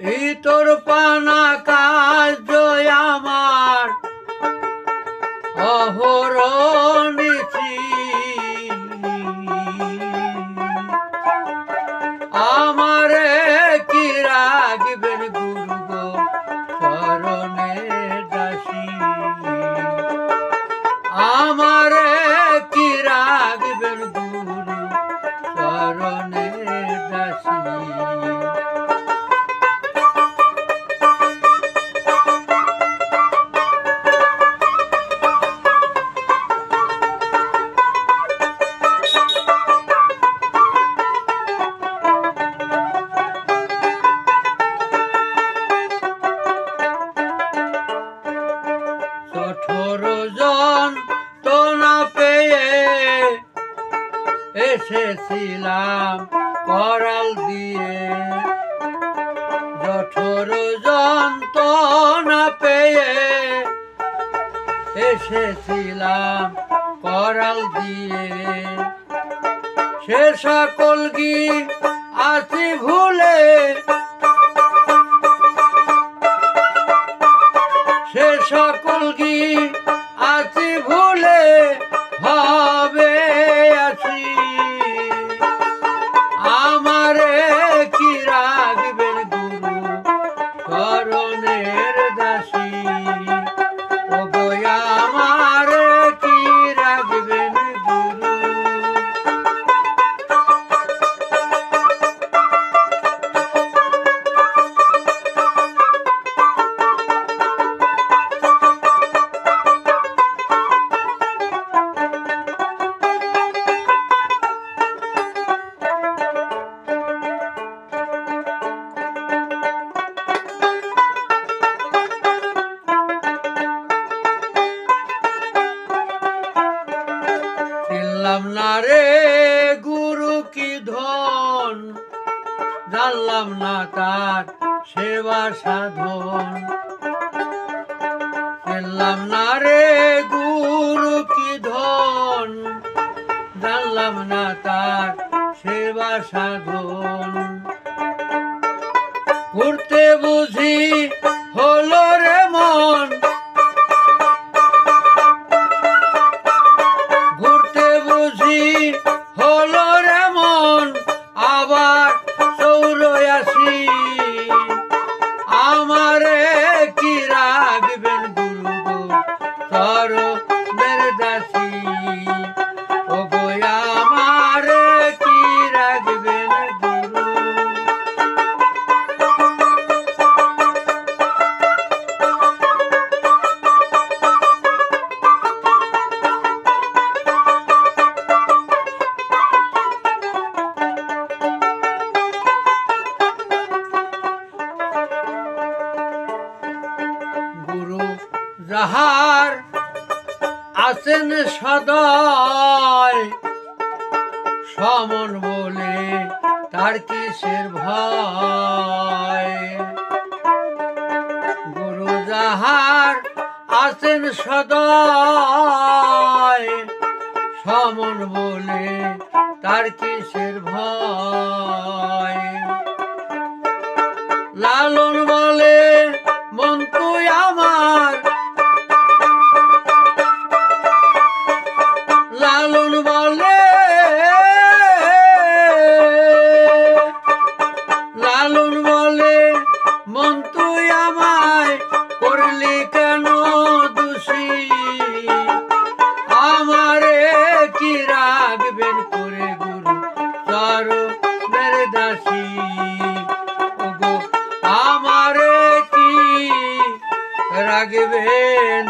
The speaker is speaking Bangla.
ইতর পানা কাজ আমার অহরনিশি, আমারে কি রাখবেন গুরু গো চরণের দাসী, আমারে কি রাখবেন গুরু চরণের দাসী। জন তো না পেয়ে এসেছিলাম করাল দিয়ে, 18 জন তো না পেয়ে এসেছিলাম করাল দিয়ে, সে সকল কি আছি ভুলে, সে সকল কি আছি ভুলে হবে আছি, আমারে কি রাখবেন গুরু চরণের দাসী, ও গো আমারে কি রাখবেন গুরু। জানলাম না রে গুরু কি ধন, জানলাম না তার সেবা সাধন, জানলাম না রে গুরু কি ধন, জানলাম না তার সেবা সাধন, ঘুরতে বুঝি হলো রে মন, হলো রে মন আবার চৌরাশি, আমারে কি রাখবেন গুরু গো চরণের দাসী, ও গো আমারে কি রাখবেন গুরু। যাহার আছেন সদয় সমন বলে তার কিসের ভয়, গুরু যাহার আছেন সদয় সমন বলে তার কিসের ভয়, লালন বলে মন তুই আমার, লালন বলে লালন বলে মন তুই আমায় করলি কেন দোষী, আমারে কি রাখবেন করে গুরু চরণের দাসী, ওগো আমারে কি রাখবেন